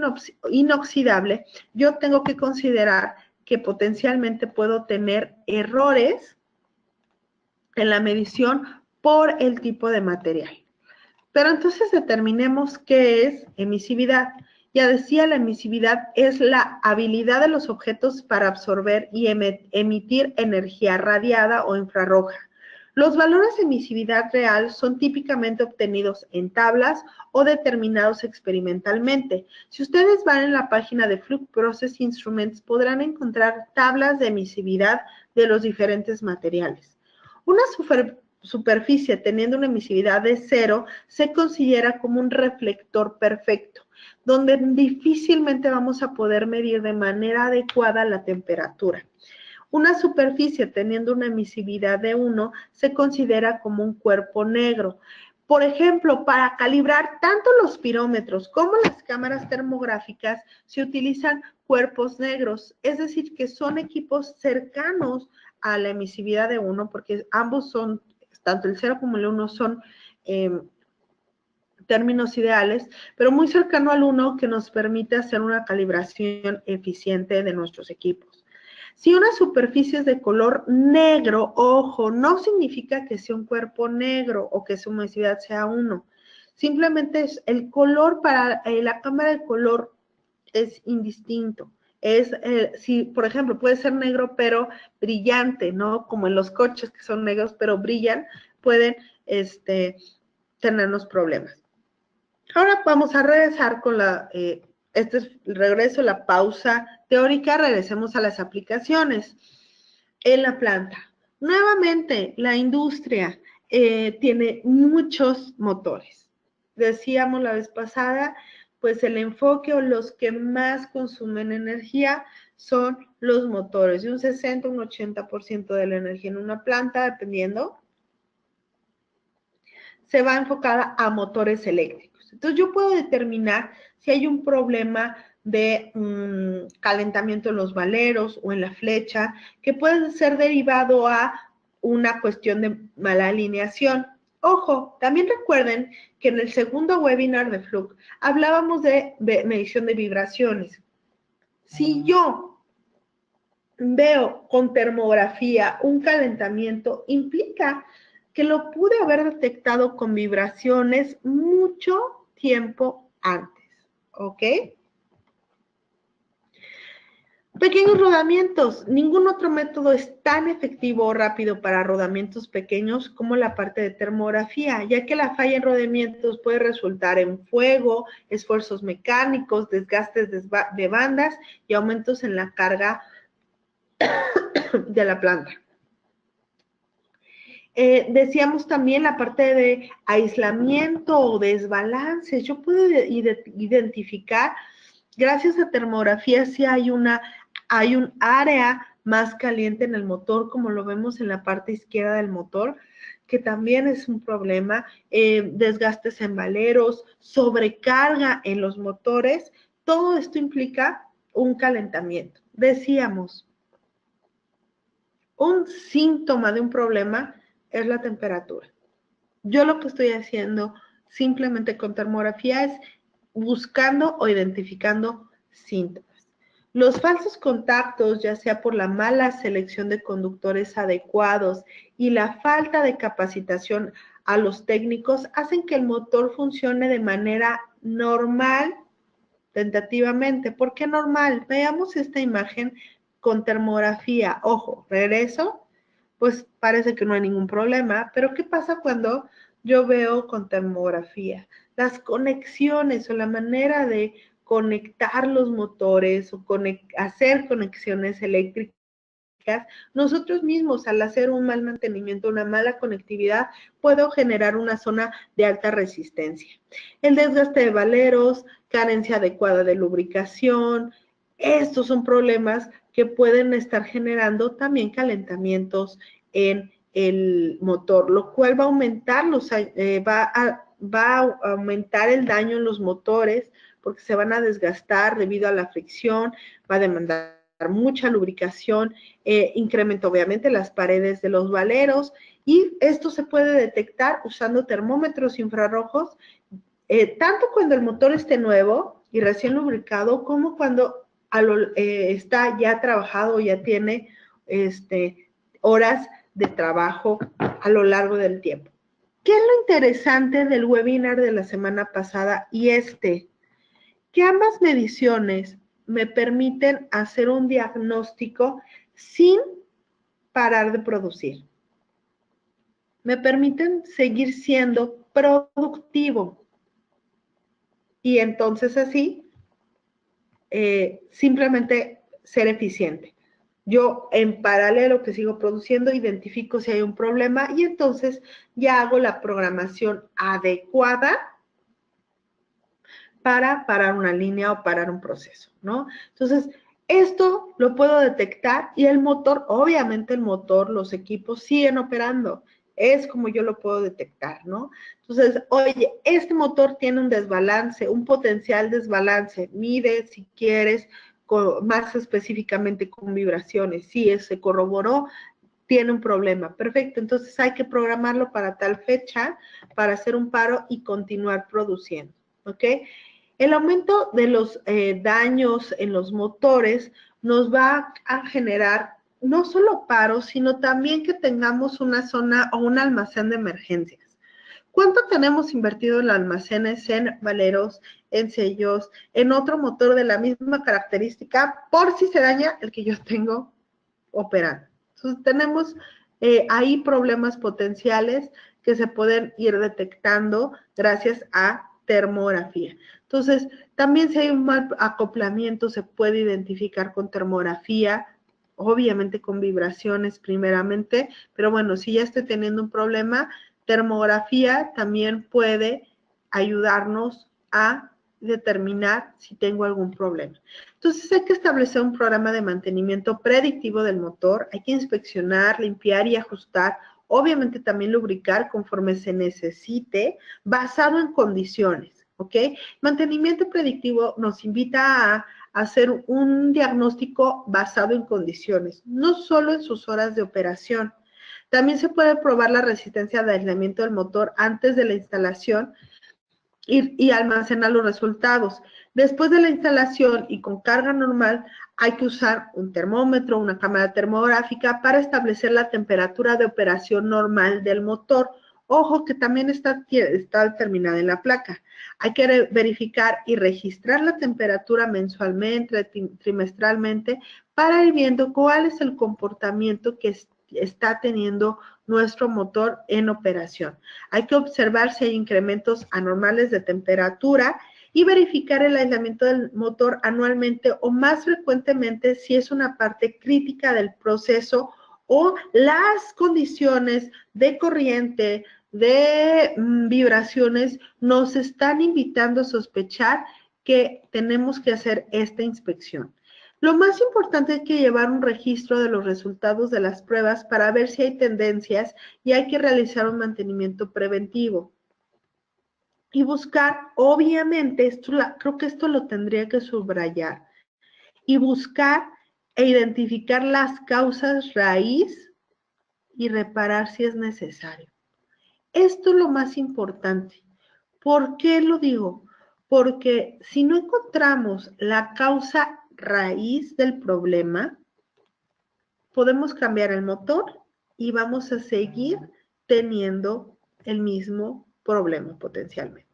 inoxidable, yo tengo que considerar que potencialmente puedo tener errores en la medición por el tipo de material. Pero entonces determinemos qué es emisividad. Ya decía, la emisividad es la habilidad de los objetos para absorber y emitir energía radiada o infrarroja. Los valores de emisividad real son típicamente obtenidos en tablas o determinados experimentalmente. Si ustedes van en la página de Fluke Process Instruments, podrán encontrar tablas de emisividad de los diferentes materiales. Una superficie teniendo una emisividad de 0 se considera como un reflector perfecto, donde difícilmente vamos a poder medir de manera adecuada la temperatura. Una superficie teniendo una emisividad de 1 se considera como un cuerpo negro. Por ejemplo, para calibrar tanto los pirómetros como las cámaras termográficas se utilizan cuerpos negros, es decir, que son equipos cercanos a la emisividad de 1, porque ambos son, tanto el 0 como el 1 son términos ideales, pero muy cercano al 1 que nos permite hacer una calibración eficiente de nuestros equipos. Si una superficie es de color negro, ojo, no significa que sea un cuerpo negro o que su emisividad sea 1. Simplemente es el color para la cámara de color es indistinto. Si, por ejemplo, puede ser negro pero brillante, ¿no? Como en los coches que son negros pero brillan, pueden tenernos problemas. Ahora vamos a regresar con este es el regreso, la pausa teórica, regresemos a las aplicaciones en la planta. Nuevamente, la industria tiene muchos motores. Decíamos la vez pasada, pues el enfoque o los que más consumen energía son los motores, de un 60 a un 80% de la energía en una planta, dependiendo, se va enfocada a motores eléctricos. Entonces, yo puedo determinar si hay un problema de calentamiento en los valeros o en la flecha, que puede ser derivado a una cuestión de mala alineación. Ojo, también recuerden que en el segundo webinar de Fluke hablábamos de medición de vibraciones. Si yo veo con termografía un calentamiento, implica que lo pude haber detectado con vibraciones mucho tiempo antes, ¿ok? Pequeños rodamientos. Ningún otro método es tan efectivo o rápido para rodamientos pequeños como la parte de termografía, ya que la falla en rodamientos puede resultar en fuego, esfuerzos mecánicos, desgastes de bandas y aumentos en la carga de la planta. Decíamos también la parte de aislamiento o desbalance. Yo puedo identificar, gracias a termografía, si hay un área más caliente en el motor, como lo vemos en la parte izquierda del motor, que también es un problema, desgastes en valeros, sobrecarga en los motores. Todo esto implica un calentamiento. Decíamos, un síntoma de un problema es la temperatura. Yo lo que estoy haciendo simplemente con termografía es buscando o identificando síntomas. Los falsos contactos, ya sea por la mala selección de conductores adecuados y la falta de capacitación a los técnicos, hacen que el motor funcione de manera normal, tentativamente. ¿Por qué normal? Veamos esta imagen con termografía. Ojo, regreso. Pues parece que no hay ningún problema, pero ¿qué pasa cuando yo veo con termografía? Las conexiones o la manera de conectar los motores o hacer conexiones eléctricas, nosotros mismos al hacer un mal mantenimiento, una mala conectividad, puedo generar una zona de alta resistencia. El desgaste de valeros, carencia adecuada de lubricación, estos son problemas que pueden estar generando también calentamientos en el motor, lo cual va a aumentar va a aumentar el daño en los motores porque se van a desgastar debido a la fricción, va a demandar mucha lubricación, incrementa obviamente las paredes de los valeros y esto se puede detectar usando termómetros infrarrojos, tanto cuando el motor esté nuevo y recién lubricado como cuando está ya trabajado, ya tiene horas de trabajo a lo largo del tiempo. ¿Qué es lo interesante del webinar de la semana pasada y que ambas mediciones me permiten hacer un diagnóstico sin parar de producir? Me permiten seguir siendo productivo y entonces así simplemente ser eficiente. Yo en paralelo que sigo produciendo, identifico si hay un problema y entonces ya hago la programación adecuada para parar una línea o parar un proceso, ¿no? Entonces, esto lo puedo detectar y el motor, obviamente el motor, los equipos siguen operando. Es como yo lo puedo detectar, ¿no? Entonces, oye, este motor tiene un desbalance, un potencial desbalance. Mide si quieres, más específicamente con vibraciones. Si se corroboró, tiene un problema. Perfecto, entonces hay que programarlo para tal fecha, para hacer un paro y continuar produciendo, ¿ok? El aumento de los daños en los motores nos va a generar no solo paros, sino también que tengamos una zona o un almacén de emergencias. ¿Cuánto tenemos invertido en almacenes, en valeros, en sellos, en otro motor de la misma característica, por si se daña el que yo tengo operando? Entonces, tenemos ahí problemas potenciales que se pueden ir detectando gracias a termografía. Entonces, también si hay un mal acoplamiento, se puede identificar con termografía, obviamente con vibraciones primeramente, pero bueno, si ya estoy teniendo un problema, termografía también puede ayudarnos a determinar si tengo algún problema. Entonces hay que establecer un programa de mantenimiento predictivo del motor, hay que inspeccionar, limpiar y ajustar, obviamente también lubricar conforme se necesite, basado en condiciones, ¿ok? Mantenimiento predictivo nos invita a hacer un diagnóstico basado en condiciones, no solo en sus horas de operación. También se puede probar la resistencia de aislamiento del motor antes de la instalación y almacenar los resultados. Después de la instalación y con carga normal, hay que usar un termómetro, una cámara termográfica para establecer la temperatura de operación normal del motor. Ojo que también está determinada en la placa. Hay que verificar y registrar la temperatura mensualmente, trimestralmente, para ir viendo cuál es el comportamiento que está teniendo nuestro motor en operación. Hay que observar si hay incrementos anormales de temperatura y verificar el aislamiento del motor anualmente o más frecuentemente si es una parte crítica del proceso o las condiciones de corriente, de vibraciones nos están invitando a sospechar que tenemos que hacer esta inspección. Lo más importante es que llevar un registro de los resultados de las pruebas para ver si hay tendencias y hay que realizar un mantenimiento preventivo. Y buscar, obviamente, creo que esto lo tendría que subrayar, y buscar e identificar las causas raíz y reparar si es necesario. Esto es lo más importante. ¿Por qué lo digo? Porque si no encontramos la causa raíz del problema, podemos cambiar el motor y vamos a seguir teniendo el mismo problema potencialmente.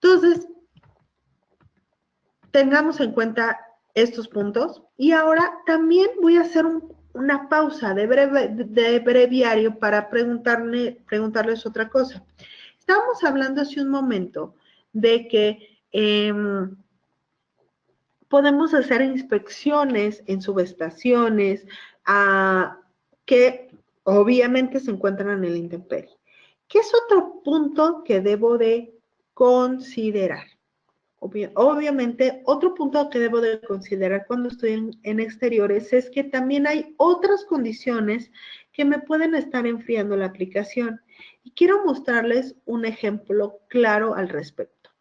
Entonces, tengamos en cuenta estos puntos y ahora también voy a hacer una pausa de breviario para preguntarles otra cosa. Estábamos hablando hace un momento de que podemos hacer inspecciones en subestaciones que obviamente se encuentran en el intemperie. ¿Qué es otro punto que debo de considerar? Obviamente, otro punto que debo de considerar cuando estoy en exteriores es que también hay otras condiciones que me pueden estar enfriando la aplicación. Y quiero mostrarles un ejemplo claro al respecto.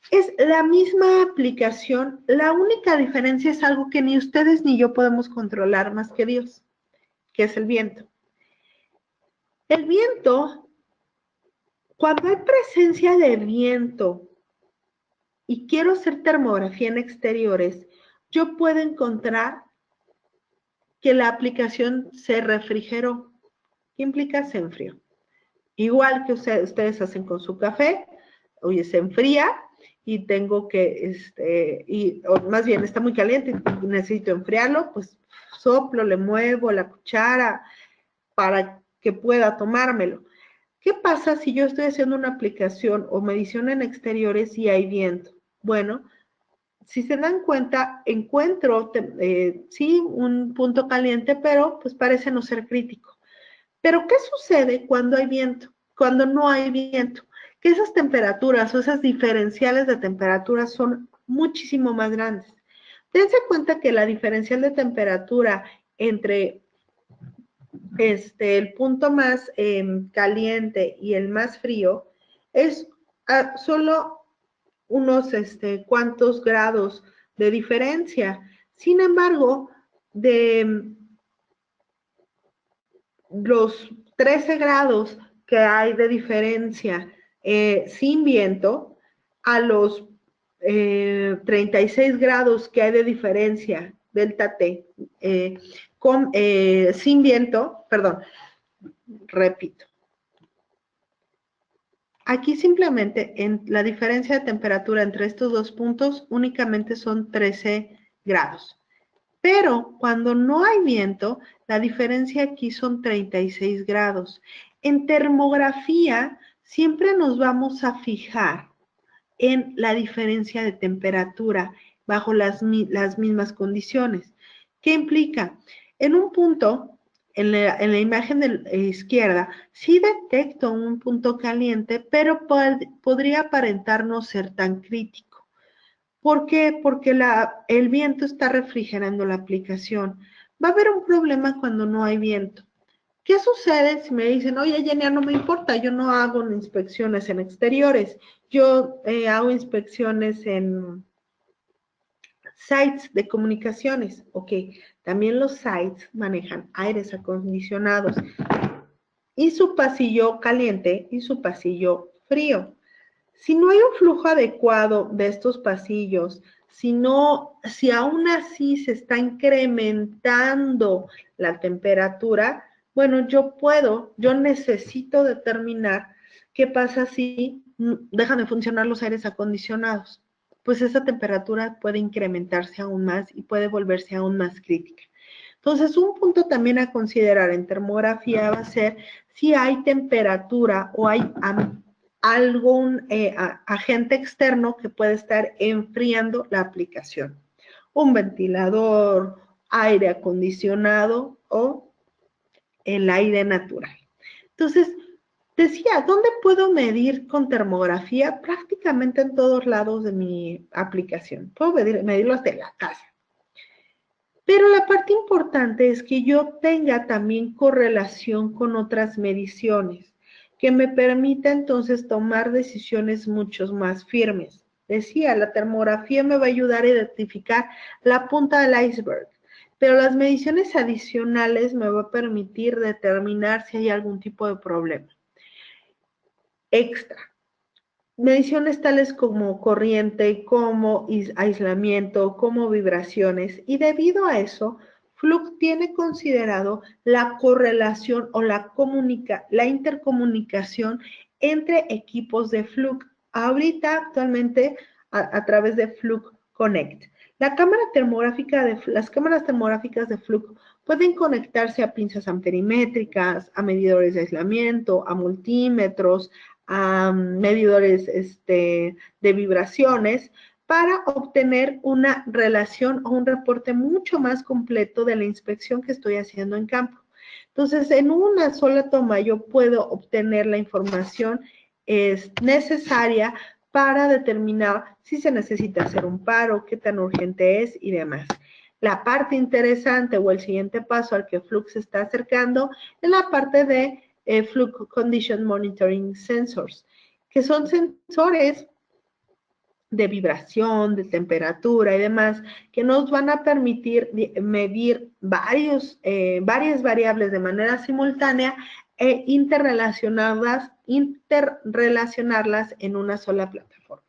Es la misma aplicación, la única diferencia es algo que ni ustedes ni yo podemos controlar más que Dios, que es el viento. El viento, cuando hay presencia de viento y quiero hacer termografía en exteriores, yo puedo encontrar que la aplicación se refrigeró. ¿Qué implica? Se enfrió. Igual que ustedes hacen con su café, oye, se enfría y tengo que, o más bien está muy caliente y necesito enfriarlo, pues soplo, le muevo la cuchara para que pueda tomármelo. ¿Qué pasa si yo estoy haciendo una aplicación o medición en exteriores y hay viento? Bueno, si se dan cuenta, encuentro, sí, un punto caliente, pero pues parece no ser crítico. Pero ¿qué sucede cuando hay viento? Cuando no hay viento. Que esas temperaturas o esas diferenciales de temperatura son muchísimo más grandes. Dense cuenta que la diferencial de temperatura entre el punto más caliente y el más frío es solo unos cuantos grados de diferencia. Sin embargo, de los 13 grados que hay de diferencia sin viento a los 36 grados que hay de diferencia delta T sin viento, perdón, repito. Aquí simplemente la diferencia de temperatura entre estos dos puntos únicamente son 13 grados. Pero cuando no hay viento, la diferencia aquí son 36 grados. En termografía siempre nos vamos a fijar en la diferencia de temperatura bajo las mismas condiciones. ¿Qué implica? En un punto, en la imagen de la izquierda, sí detecto un punto caliente, pero podría aparentar no ser tan crítico. ¿Por qué? Porque el viento está refrigerando la aplicación. Va a haber un problema cuando no hay viento. ¿Qué sucede si me dicen, oye, Yenia, no me importa, yo no hago inspecciones en exteriores, yo hago inspecciones en sites de comunicaciones? Ok, también los sites manejan aires acondicionados y su pasillo caliente y su pasillo frío. Si no hay un flujo adecuado de estos pasillos si aún así se está incrementando la temperatura, bueno, yo necesito determinar qué pasa si dejan de funcionar los aires acondicionados. Pues esa temperatura puede incrementarse aún más y puede volverse aún más crítica. Entonces, un punto también a considerar en termografía va a ser si hay temperatura o hay algún agente externo que puede estar enfriando la aplicación. Un ventilador, aire acondicionado o el aire natural. Entonces, decía, ¿dónde puedo medir con termografía? Prácticamente en todos lados de mi aplicación. Puedo medirlo hasta en la casa. Pero la parte importante es que yo tenga también correlación con otras mediciones, que me permita entonces tomar decisiones mucho más firmes. Decía, la termografía me va a ayudar a identificar la punta del iceberg, pero las mediciones adicionales me va a permitir determinar si hay algún tipo de problema extra. Mediciones tales como corriente, como aislamiento, como vibraciones, y debido a eso, Fluke tiene considerado la correlación o la intercomunicación entre equipos de Fluke. Ahorita, actualmente, a través de Fluke Connect. Las cámaras termográficas de Fluke pueden conectarse a pinzas amperimétricas, a medidores de aislamiento, a multímetros, a medidores de vibraciones para obtener una relación o un reporte mucho más completo de la inspección que estoy haciendo en campo. Entonces, en una sola toma yo puedo obtener la información necesaria para determinar si se necesita hacer un paro, qué tan urgente es y demás. La parte interesante o el siguiente paso al que Fluke se está acercando es la parte de Fluke Condition Monitoring Sensors, que son sensores de vibración, de temperatura y demás, que nos van a permitir medir varias variables de manera simultánea e interrelacionarlas en una sola plataforma.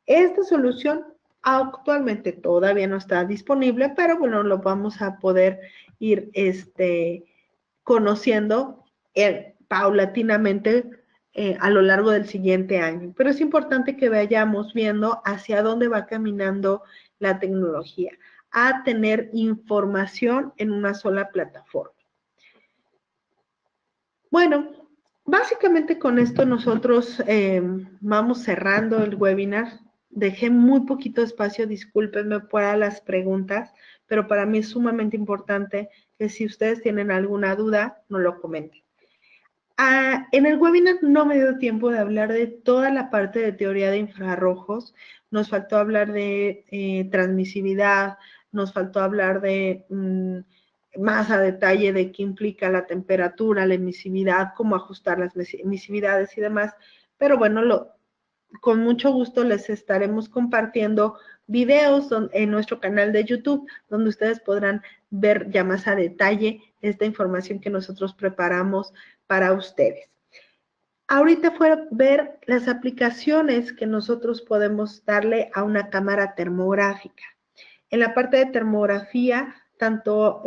Esta solución actualmente todavía no está disponible, pero bueno, lo vamos a poder ir conociendo paulatinamente a lo largo del siguiente año. Pero es importante que vayamos viendo hacia dónde va caminando la tecnología, a tener información en una sola plataforma. Bueno, básicamente con esto nosotros vamos cerrando el webinar. Dejé muy poquito espacio, discúlpenme para las preguntas, pero para mí es sumamente importante que si ustedes tienen alguna duda, nos lo comenten. En el webinar no me dio tiempo de hablar de toda la parte de teoría de infrarrojos. Nos faltó hablar de transmisividad, nos faltó hablar de más a detalle de qué implica la temperatura, la emisividad, cómo ajustar las emisividades y demás. Pero bueno, con mucho gusto les estaremos compartiendo videos en nuestro canal de YouTube, donde ustedes podrán ver ya más a detalle esta información que nosotros preparamos para ustedes. Ahorita fue ver las aplicaciones que nosotros podemos darle a una cámara termográfica. En la parte de termografía, tanto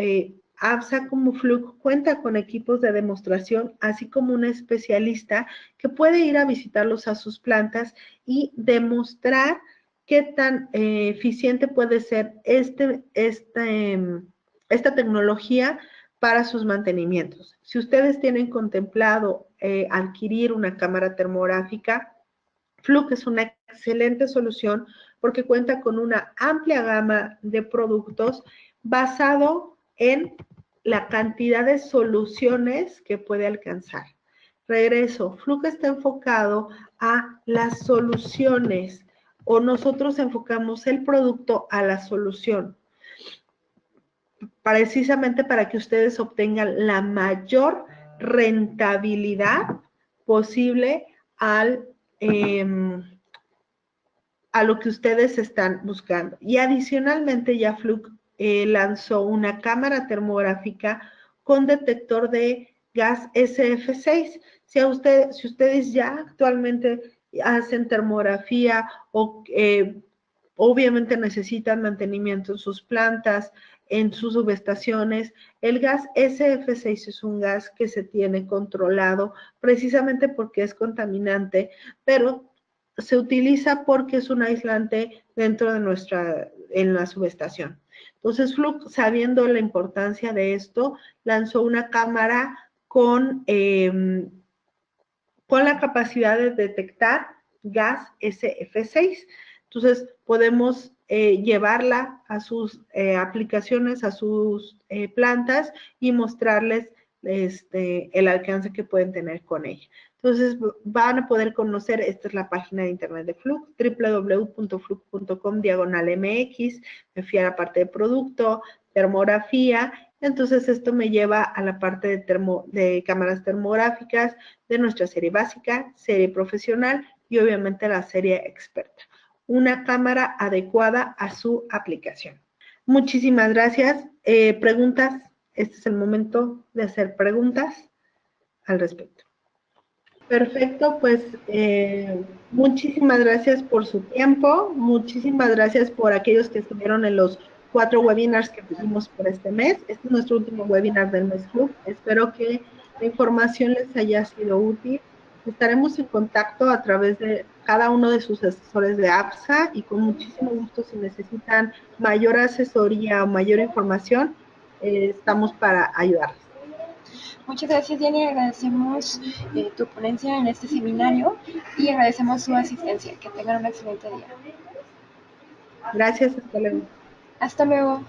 ABSA como Fluke cuenta con equipos de demostración, así como un especialista que puede ir a visitarlos a sus plantas y demostrar qué tan eficiente puede ser esta tecnología para sus mantenimientos. Si ustedes tienen contemplado adquirir una cámara termográfica, Fluke es una excelente solución porque cuenta con una amplia gama de productos basado en la cantidad de soluciones que puede alcanzar. Regreso, Fluke está enfocado a las soluciones o nosotros enfocamos el producto a la solución, precisamente para que ustedes obtengan la mayor rentabilidad posible a lo que ustedes están buscando. Y adicionalmente ya Fluke lanzó una cámara termográfica con detector de gas SF6. Si ustedes ya actualmente hacen termografía o obviamente necesitan mantenimiento en sus plantas, en sus subestaciones. El gas SF6 es un gas que se tiene controlado precisamente porque es contaminante, pero se utiliza porque es un aislante dentro de en la subestación. Entonces, Fluke, sabiendo la importancia de esto, lanzó una cámara con la capacidad de detectar gas SF6. Entonces, podemos llevarla a sus aplicaciones, a sus plantas y mostrarles el alcance que pueden tener con ella. Entonces, van a poder conocer, esta es la página de internet de Fluke, www.fluke.com/mx, me fui a la parte de producto, termografía, entonces esto me lleva a la parte de cámaras termográficas, de nuestra serie básica, serie profesional y obviamente la serie experta. Una cámara adecuada a su aplicación. Muchísimas gracias. ¿Preguntas? Este es el momento de hacer preguntas al respecto. Perfecto, pues muchísimas gracias por su tiempo, muchísimas gracias por aquellos que estuvieron en los 4 webinars que tuvimos por este mes. Este es nuestro último webinar del mes Club. Espero que la información les haya sido útil. Estaremos en contacto a través de cada uno de sus asesores de APSA y con muchísimo gusto si necesitan mayor asesoría o mayor información, estamos para ayudarles. Muchas gracias, Jenny. Agradecemos tu ponencia en este seminario y agradecemos su asistencia. Que tengan un excelente día. Gracias, hasta luego. Hasta luego.